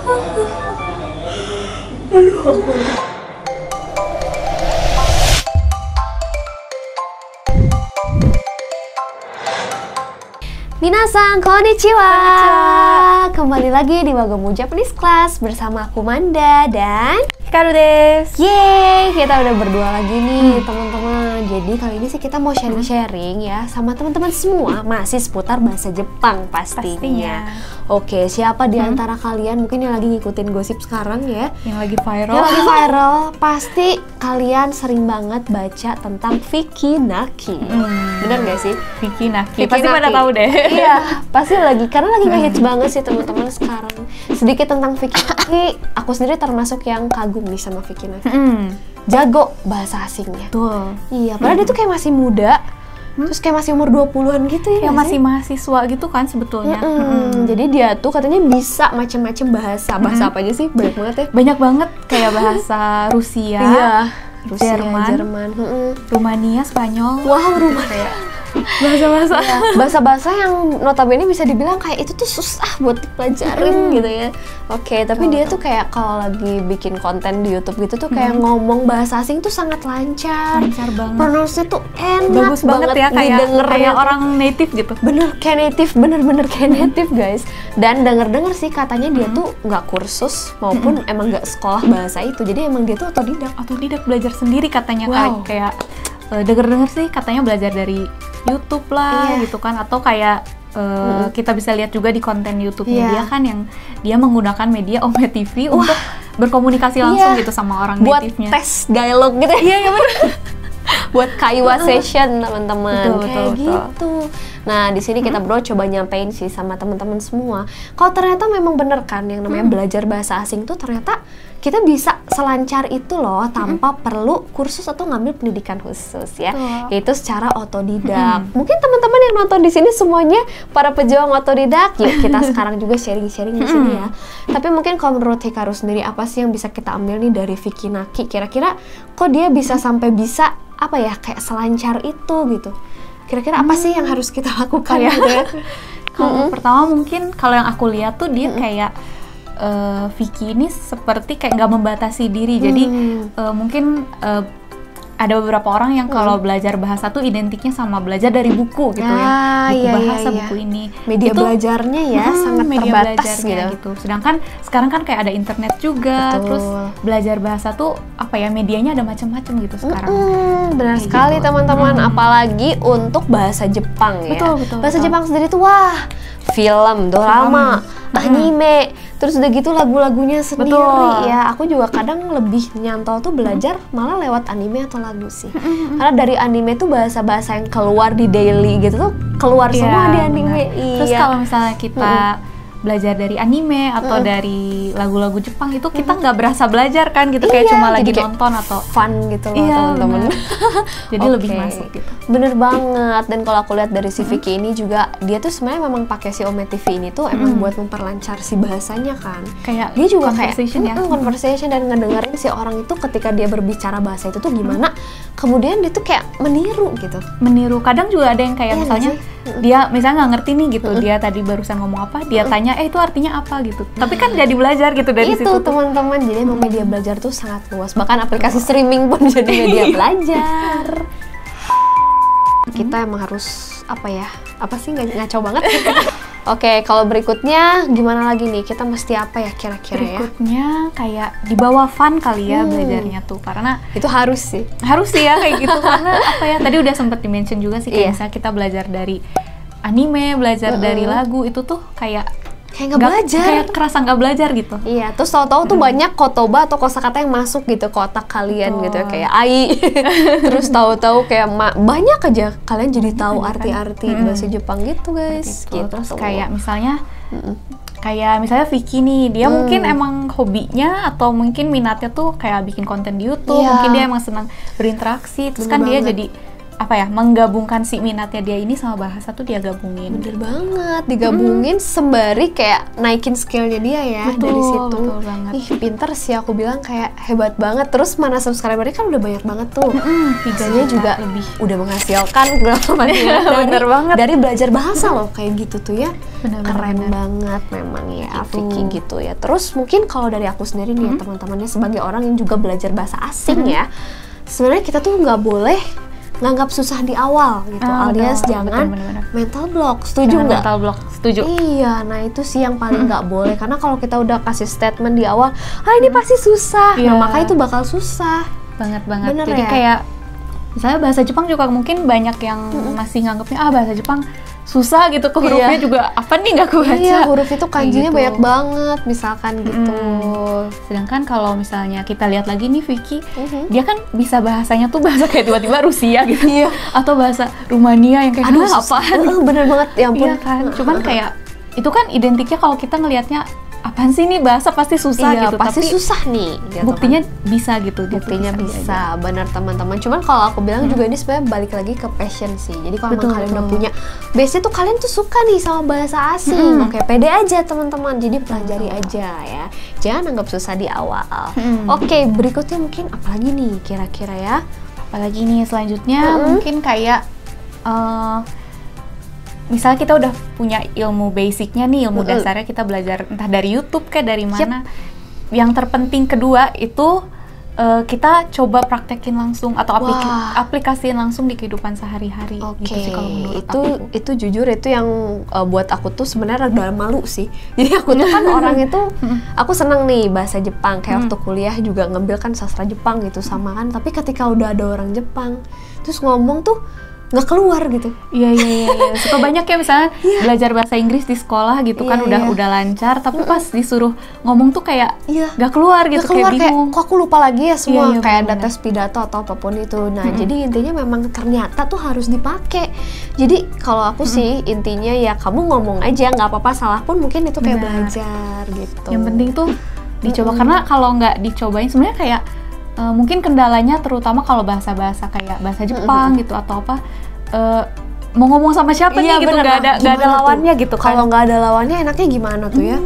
Minasan, konnichiwa. Kembali lagi di Wagamu Japanese Class bersama aku Manda dan Hikaru desu. yeay, kita udah berdua lagi nih teman-teman. Jadi kali ini sih kita mau sharing-sharing ya sama teman-teman semua masih seputar bahasa Jepang pastinya. Oke, siapa di antara kalian mungkin yang lagi ngikutin gosip sekarang ya? Yang lagi viral. Yang lagi viral, pasti kalian sering banget baca tentang Viki Naki. Bener gak sih? Viki Naki. Viki Pasti Naki. pada tahu deh. Iya, pasti lagi karena lagi ngehits banget sih teman-teman sekarang. Sedikit tentang Viki Naki, aku sendiri termasuk yang kagum nih sama Viki Naki. Jago bahasa asingnya. Betul. Iya, padahal dia tuh kayak masih muda. Terus kayak masih umur 20-an gitu ya. Yang masih mahasiswa gitu kan sebetulnya. Jadi dia tuh katanya bisa macam-macam bahasa. Bahasa apa aja sih? Banyak banget ya. Banyak banget kayak bahasa Rusia, Iya, Rusia, Jerman, Jerman. Rumania, Spanyol. Wow, Rumania. Bahasa-bahasa. Bahasa-bahasa yang notabene bisa dibilang kayak itu tuh susah buat dipelajarin gitu ya. Oke, tapi dia tuh kayak kalau lagi bikin konten di YouTube gitu tuh kayak ngomong bahasa asing tuh sangat lancar. Lancar banget. Pronounce-nya tuh enak Bagus banget ya kayak orang native gitu. Bener kayak native, bener-bener kayak native guys. Dan denger-denger sih katanya dia tuh nggak kursus maupun emang nggak sekolah bahasa itu. Jadi emang dia tuh otodidak. Otodidak belajar sendiri katanya. Wow. Kayak denger-denger sih katanya belajar dari YouTube lah gitu kan, atau kayak kita bisa lihat juga di konten YouTube-nya dia kan yang dia menggunakan media Ome TV untuk berkomunikasi langsung gitu sama orang buat native-nya. tes dialog gitu ya. Iya bener. Buat kaiwa session teman-teman kayak gitu. Nah di sini kita bro coba nyampein sih sama teman-teman semua. Kalau ternyata memang bener kan yang namanya belajar bahasa asing tuh ternyata kita bisa selancar itu loh tanpa perlu kursus atau ngambil pendidikan khusus ya. Yaitu secara otodidak. Mungkin teman-teman yang nonton di sini semuanya para pejuang otodidak. Yuk kita sekarang juga sharing-sharing di sini ya. Tapi mungkin kalau menurut Hikaru sendiri apa sih yang bisa kita ambil nih dari Viki Naki? Kira-kira kok dia bisa sampai bisa apa ya kayak selancar itu gitu. Kira-kira apa sih yang harus kita lakukan gitu ya? Kalau pertama mungkin kalau yang aku lihat tuh dia kayak Viki ini seperti kayak nggak membatasi diri. Jadi mungkin ada beberapa orang yang kalau belajar bahasa tuh identiknya sama belajar dari buku gitu ya. Buku bahasa, buku ini. Media itu, belajarnya ya sangat media terbatas gitu. Sedangkan sekarang kan kayak ada internet juga. Terus belajar bahasa tuh apa ya, medianya ada macam-macam gitu sekarang. Benar sekali teman-teman, apalagi untuk bahasa Jepang ya. Bahasa Jepang sendiri tuh wah, film, drama, anime, terus udah gitu lagu-lagunya sendiri ya. Aku juga kadang lebih nyantol tuh belajar malah lewat anime atau lagu sih. Karena dari anime tuh bahasa-bahasa yang keluar di daily gitu tuh keluar semua di anime. Terus kalau misalnya kita belajar dari anime atau dari lagu-lagu Jepang itu kita nggak berasa belajar kan gitu, kayak cuma lagi nonton atau fun gitu loh teman-teman. Jadi lebih masuk gitu. Bener banget. Dan kalau aku lihat dari si Viki ini juga dia tuh sebenarnya memang pakai si Ome TV ini tuh emang buat memperlancar si bahasanya kan. Kayak dia juga conversation kayak conversation dan ngedengerin si orang itu ketika dia berbicara bahasa itu tuh gimana. Kemudian dia tuh kayak meniru gitu. Meniru. Kadang juga ada yang kayak misalnya dia misalnya nggak ngerti nih gitu, dia tadi barusan ngomong apa, dia tanya itu artinya apa gitu. Tapi kan jadi belajar gitu dari situ. Itu teman-teman, jadi emang media belajar tuh sangat luas. Bahkan aplikasi streaming pun jadi media belajar. Kita emang harus apa ya? Apa sih ngaco banget? Oke, kalau berikutnya gimana lagi nih? Kita mesti apa ya kira-kira ya? Berikutnya kayak dibawa fun kali ya belajarnya tuh, karena itu harus sih ya kayak gitu. Karena apa ya, tadi udah sempet di-mention juga sih kayak misalnya kita belajar dari anime, belajar dari lagu, itu tuh kayak nggak belajar, kayak kerasa nggak belajar gitu. Iya, terus tahu-tahu tuh banyak kotoba atau kosakata yang masuk gitu ke otak kalian gitu ya, kayak ai. Terus tahu-tahu kayak banyak aja kalian jadi tahu arti-arti bahasa Jepang gitu guys. Gitu. Terus kayak misalnya Viki nih, dia mungkin emang hobinya atau mungkin minatnya tuh kayak bikin konten di YouTube. Mungkin dia emang senang berinteraksi. Terus kan dia jadi menggabungkan si minatnya dia ini sama bahasa tuh dia gabungin. Bener banget, digabungin sembari kayak naikin skillnya dia ya. Betul, dari situ. betul banget. Ih, pinter sih, aku bilang kayak hebat banget. Terus mana subscribernya kan udah banyak banget tuh. Tiganya juga lebih udah menghasilkan berapa banyak. Bener banget. Dari belajar bahasa loh kayak gitu tuh ya. Keren Bener. banget memang ya Vicky gitu ya. Terus mungkin kalau dari aku sendiri nih ya teman-temannya, sebagai orang yang juga belajar bahasa asing ya, sebenarnya kita tuh nggak boleh nganggap susah di awal gitu, alias jangan mental block. Setuju nggak? Mental block, setuju. Iya, nah itu sih yang paling nggak boleh, karena kalau kita udah kasih statement di awal, ini pasti susah, nah makanya itu bakal susah. Banget. Bener Jadi ya? kayak misalnya bahasa Jepang juga mungkin banyak yang masih nganggapnya bahasa Jepang susah gitu, ke hurufnya juga apa nih nggak kebaca. Iya, huruf itu kanjinya gitu. banyak banget misalkan gitu. Sedangkan kalau misalnya kita lihat lagi nih Vicky, dia kan bisa bahasanya tuh bahasa kayak tiba-tiba Rusia gitu, atau bahasa Rumania yang kayak apaan. Bener banget, ya ampun. Iya kan, cuman kayak itu kan identiknya kalau kita ngelihatnya apaan sih nih bahasa pasti susah gitu, pasti tapi susah nih gitu buktinya kan. bisa gitu, Buktinya bisa, benar teman-teman. Cuman kalau aku bilang juga ini sebenarnya balik lagi ke passion sih. Jadi kalau emang kalian udah punya base tuh, kalian tuh suka nih sama bahasa asing, oke, pede aja teman-teman. Jadi pelajari aja ya, jangan anggap susah di awal. Oke, berikutnya mungkin apalagi nih kira-kira ya? Apalagi nih selanjutnya mungkin kayak misalnya kita udah punya ilmu basicnya nih, ilmu dasarnya kita belajar entah dari YouTube kayak dari mana. Yang terpenting kedua itu kita coba praktekin langsung atau aplikasiin langsung di kehidupan sehari-hari. Gitu sih kalau menurut aku. Itu jujur itu yang buat aku tuh sebenarnya rada malu sih. Jadi aku tuh kan orang itu aku seneng nih bahasa Jepang, kayak waktu kuliah juga ngambil kan sastra Jepang gitu sama kan. Tapi ketika udah ada orang Jepang terus ngomong tuh nggak keluar gitu. Iya. Suka banyak ya misalnya belajar bahasa Inggris di sekolah gitu kan udah lancar, tapi pas disuruh ngomong tuh kayak nggak keluar gitu, kayak bingung. Kok aku lupa lagi ya semua, kayak ada tes pidato atau apapun itu. Nah, jadi intinya memang ternyata tuh harus dipakai. Jadi kalau aku sih intinya ya kamu ngomong aja, nggak apa-apa, salah pun mungkin itu kayak belajar gitu. Yang penting tuh dicoba, karena kalau nggak dicobain sebenarnya kayak mungkin kendalanya terutama kalau bahasa-bahasa kayak bahasa Jepang gitu atau apa, mau ngomong sama siapa nih gitu, nggak ada lawannya gitu kan. Kalau nggak ada lawannya enaknya gimana tuh ya?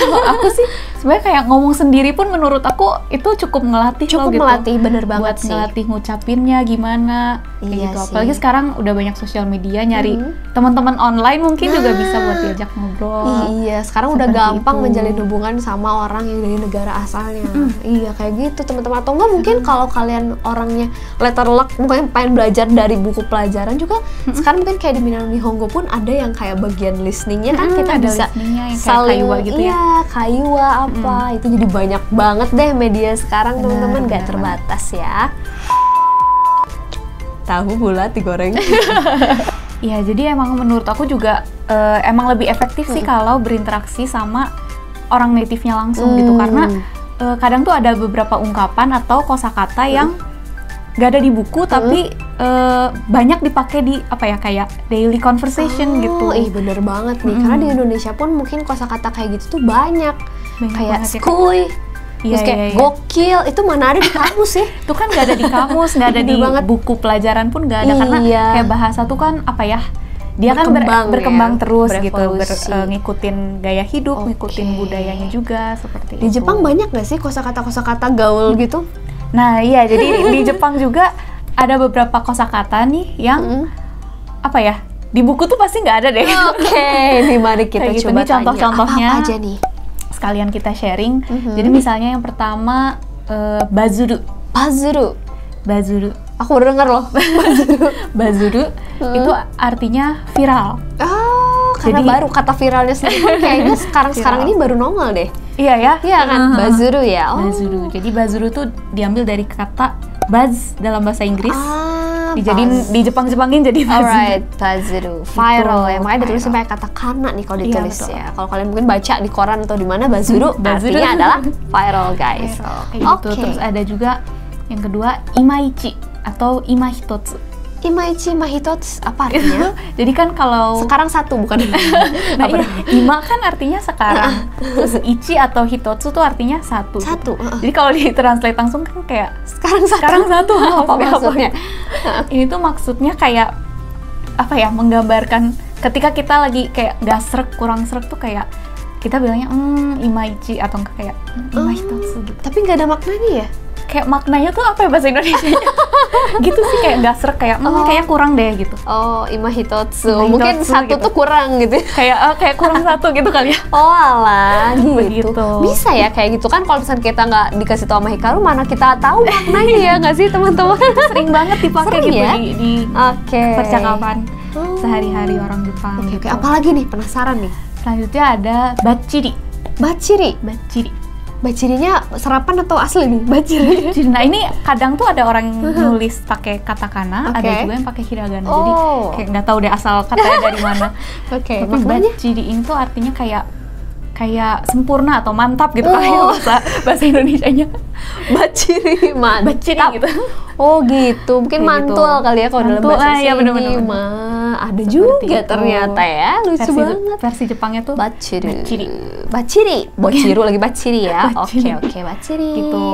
Kalau aku sih sebenarnya kayak ngomong sendiri pun menurut aku itu cukup ngelatih gitu. Melatih, bener banget buat ngelatih ngucapinnya gimana gitu. Apalagi sekarang udah banyak sosial media, nyari teman-teman online mungkin juga bisa buat diajak ngobrol. Iya, sekarang udah gampang menjalin hubungan sama orang yang dari negara asalnya. Iya, kayak gitu teman-teman. Atau enggak mungkin kalau kalian orangnya letterluck, mungkin pengen belajar dari buku pelajaran juga, sekarang mungkin kayak di Minano Nihongo pun ada yang kayak bagian listeningnya kan, kita bisa saling gitu kaiwa apa, itu jadi banyak banget deh media sekarang teman-teman, gak terbatas ya. Tahu bulat digoreng. Iya, jadi emang menurut aku juga emang lebih efektif sih kalau berinteraksi sama orang native-nya langsung gitu, karena kadang tuh ada beberapa ungkapan atau kosakata yang gak ada di buku tapi banyak dipakai di kayak daily conversation gitu. Bener banget nih, karena di Indonesia pun mungkin kosakata kayak gitu tuh banyak kayak skuy, terus kayak gokil, itu mana ada di kamus ya? Itu kan nggak ada di kamus, nggak ada di buku pelajaran pun nggak ada, karena kayak bahasa tuh kan dia berkembang terus gitu, ngikutin gaya hidup, ngikutin budayanya juga seperti itu. Di Jepang banyak nggak sih kosakata gaul gitu? Nah iya, jadi di Jepang juga ada beberapa kosakata nih yang di buku tuh pasti nggak ada deh. Oke, ini mari kita coba nih contoh-contohnya. Apa aja nih? Sekalian kita sharing. Jadi misalnya yang pertama bazuru. Aku baru dengar loh. Bazuru itu artinya viral. Karena baru kata viralnya sendiri kayaknya sekarang ini baru nongol deh. Iya kan, bazuru ya. Bazuru. Jadi bazuru tuh diambil dari kata buzz dalam bahasa Inggris. Dijadiin di Jepang-Jepangin jadi bazuru. Alright, bazuru. Viral ya. Makanya ditulisnya pakai kata kana nih kalau ditulis ya. Kalau kalian mungkin baca di koran atau di mana, bazuru artinya adalah viral, guys. Kayak gitu. Terus ada juga yang kedua imaichi atau imahitotsu. Imaichi mahitotsu apa artinya? Jadi kan kalau Sekarang satu bukan? nah iya, ima kan artinya sekarang. Terus ichi atau hitotsu tuh artinya satu. Satu. Jadi kalau ditranslate langsung kan kayak Sekarang satu. Apa maksudnya? Ini tuh maksudnya kayak apa ya? Menggambarkan ketika kita lagi kayak gak srek, kurang srek tuh kayak kita bilangnya imaichi atau enggak kayak imahitotsu gitu. Tapi nggak ada maknanya ya? Kayak maknanya tuh apa ya bahasa Indonesianya? Gitu sih, kayak gak srek, kayak kayaknya kurang deh gitu. Oh, imahitotsu. Imahitotsu Mungkin satu gitu. tuh kurang gitu. Kayak kurang satu gitu kali ya. Oh alah, gitu. Begitu. Bisa ya kayak gitu kan, kalau misalnya kita nggak dikasih tahu sama Hikaru, mana kita tahu maknanya ya nggak sih teman-teman? Sering banget dipakai Sering gitu ya? di Oke. percakapan sehari-hari orang Jepang. Oke, gitu. apalagi nih, penasaran nih. Selanjutnya ada bachiri. Bachiri. Bachirinya serapan atau asli nih? Bachiri. Nah ini kadang tuh ada orang yang nulis pakai katakana, ada juga yang pakai hiragana. Jadi kayak nggak tahu deh asal katanya dari mana. Oke, Tapi maknanya bachiri ini tuh artinya kayak sempurna atau mantap gitu kali ya bahasa Indonesianya. bachiri, mantap. Bachiri gitu. Oh gitu, mungkin Kayak mantul gitu. kali ya kalau dalam Mantul, bahasa ya sini. bener-bener. Ada Seperti juga itu. ternyata ya, lucu banget. Versi Jepangnya tuh Bachiri. Bociru lagi bachiri ya. Bachiri. Oke, bachiri. gitu.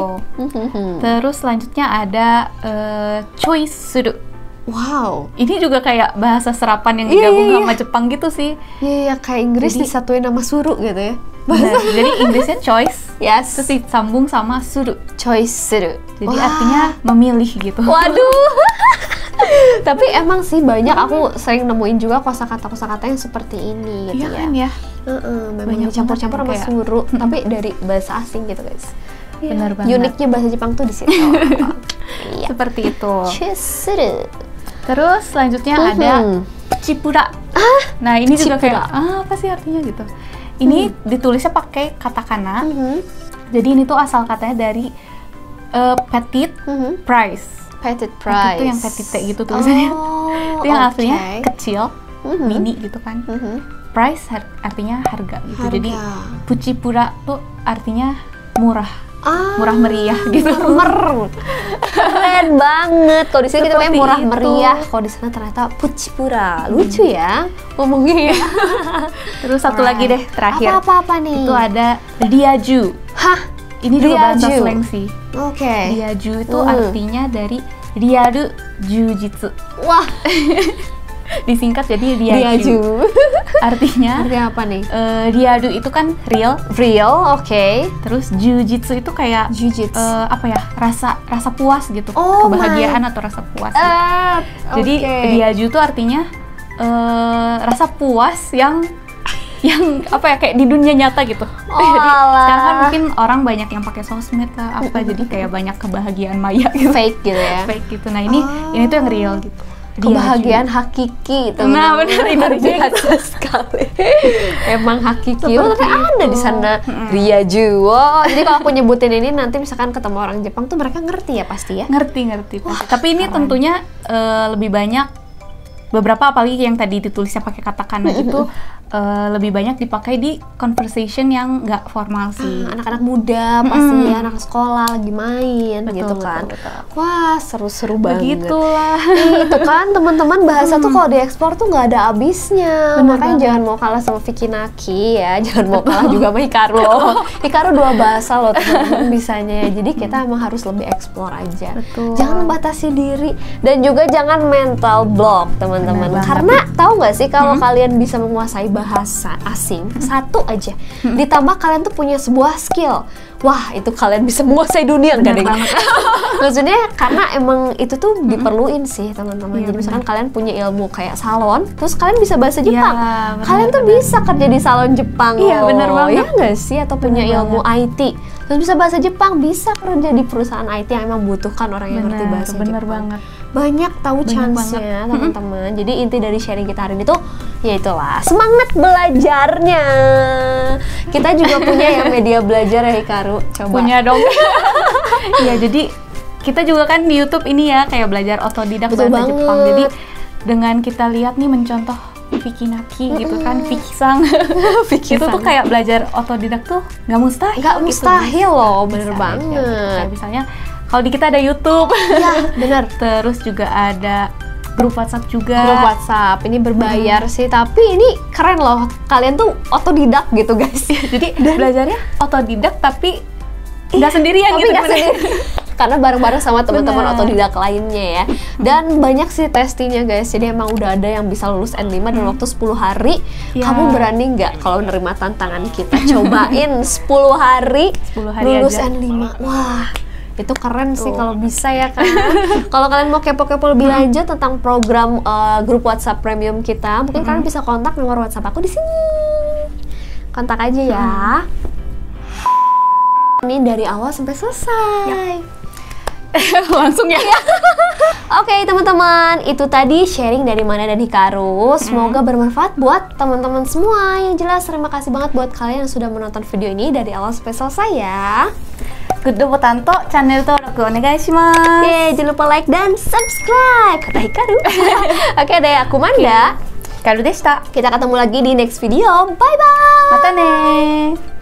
Terus selanjutnya ada choi suru. Wow. Ini juga kayak bahasa serapan yang digabung sama Jepang gitu sih. Iya, kayak Inggris Jadi- disatuin sama suru gitu ya. Nah, jadi Inggrisnya choice, Yes. terus disambung sama suru. Choice suru. Jadi artinya memilih gitu. Waduh. Tapi emang sih banyak, aku sering nemuin juga kosakata-kosakata yang seperti ini gitu Iya kan ya. Memang Banyak dicampur-campur sama banget kayak- suru, tapi dari bahasa asing gitu guys. Bener banget. Uniknya bahasa Jepang tuh di situ. Iya. Seperti itu. Chusuru. Terus selanjutnya ada cipura. Nah ini juga Cipura. kayak apa sih artinya gitu. Ini ditulisnya pakai katakana. Jadi ini tuh asal katanya dari petit price. Petit Petit price. itu yang petite gitu tulisannya. Oh, Itu yang oke. artinya kecil, mini gitu kan. Price artinya harga gitu. Jadi pucipura tuh artinya murah, murah meriah gitu. Mer. Keren banget. Kalau di sini kita namanya Seperti murah itu. meriah. Kalau di sana ternyata pucipura. Lucu ya ngomongnya ya. Terus satu lagi deh terakhir. Apa nih? Itu ada riaju. Hah? Ini juga bahasa Riaju. slang sih. Oke. Riaju itu artinya dari riaru jujitsu. Wah, Disingkat jadi riaju. riaju. Artinya Artinya apa nih? riaju itu kan real, Real, oke. terus jujitsu itu kayak Jujitsu. apa ya? Rasa puas gitu. Oh Kebahagiaan atau rasa puas. Gitu. Jadi riaju itu artinya rasa puas yang apa ya, kayak di dunia nyata gitu. Jadi alah. sekarang kan mungkin orang banyak yang pakai sosmed lah apa, jadi kayak banyak kebahagiaan maya gitu. fake gitu ya. Fake gitu. Nah ini tuh yang real gitu. Kebahagiaan hakiki, Nah, benar, Indonesia biasa sekali. Emang hakiki. Oh, Seperti ternyata ada itu. di sana riaju. Oh, jadi kalau aku nyebutin ini nanti misalkan ketemu orang Jepang tuh mereka ngerti ya pasti ya. Ngerti pasti. Tapi ini tentunya lebih banyak beberapa, apalagi yang tadi ditulisnya pakai katakana gitu, lebih banyak dipakai di conversation yang nggak formal sih. Anak-anak muda pasti ya, anak sekolah lagi main gitu kan. Betul. Wah, seru-seru banget. Begitulah. Itu kan teman-teman, bahasa tuh kalau diekspor tuh nggak ada habisnya. Bener Makanya banget. jangan mau kalah sama Vicky Naki ya, jangan mau kalah juga sama Hikaru loh. Hikaru 2 bahasa loh teman-teman bisanya ya. Jadi kita emang harus lebih eksplor aja. Betul. Jangan membatasi diri dan juga jangan mental block teman-teman. Bener banget. Karena tahu nggak sih kalau kalian bisa menguasai bahasa asing satu aja, ditambah kalian tuh punya sebuah skill. Wah, itu kalian bisa menguasai dunia enggak deh? Maksudnya karena emang itu tuh diperluin sih teman-teman. Iya, Jadi misalkan kalian punya ilmu kayak salon, terus kalian bisa bahasa Jepang. benar, Kalian tuh bisa kerja di salon Jepang. Iya, loh. benar banget. Ya nggak sih? Atau punya Benar ilmu IT, terus bisa bahasa Jepang, bisa kerja di perusahaan IT yang emang butuhkan orang yang ngerti bahasa bener Jepang. banget. Banyak tahu Banyak chance-nya teman-teman. Jadi inti dari sharing kita hari ini tuh ya itulah, semangat belajarnya. Kita juga punya ya media belajar ya Hikaru. Coba. Punya dong. Iya, jadi kita juga kan di YouTube ini ya kayak belajar otodidak Betul bahasa banget. Jepang. Jadi dengan kita lihat nih mencontoh Vicky Naki gitu kan, Vicky Sang. Itu tuh kayak belajar otodidak tuh nggak mustahil. Nggak gitu. mustahil loh, bener Bisa aja. banget. Kayak misalnya kalau di kita ada YouTube. Iya, bener. Terus juga ada grup WhatsApp juga. Grup WhatsApp ini berbayar sih, tapi ini keren loh. Kalian tuh otodidak gitu guys. Jadi belajarnya otodidak tapi nggak sendirian tapi gitu. nggak sendiri. Karena bareng-bareng sama teman-teman Bener. otodidak lainnya ya. Dan banyak sih testinya guys. Jadi emang udah ada yang bisa lulus N5 dalam waktu 10 hari. Ya. Kamu berani nggak kalau nerima tantangan kita? Cobain 10 hari, 10 hari lulus aja. N5. Wah, itu keren sih kalau bisa ya kan. Kalau kalian mau kepo-kepo lebih lanjut tentang program grup WhatsApp premium kita, mungkin kalian bisa kontak nomor WhatsApp aku di sini. Kontak aja ya. Ini dari awal sampai selesai. Langsung ya. Oke teman-teman, itu tadi sharing dari Mana dan Hikaru. Semoga bermanfaat buat teman-teman semua. Yang jelas terima kasih banget buat kalian yang sudah menonton video ini dari awal sampai selesai ya. Kudu botanto channel登録 onegaishimasu. Oke, jangan lupa like dan subscribe kata Hikaru. Oke deh, aku Manda. Hikaru deshita. Kita ketemu lagi di next video. Bye bye. Mata ne.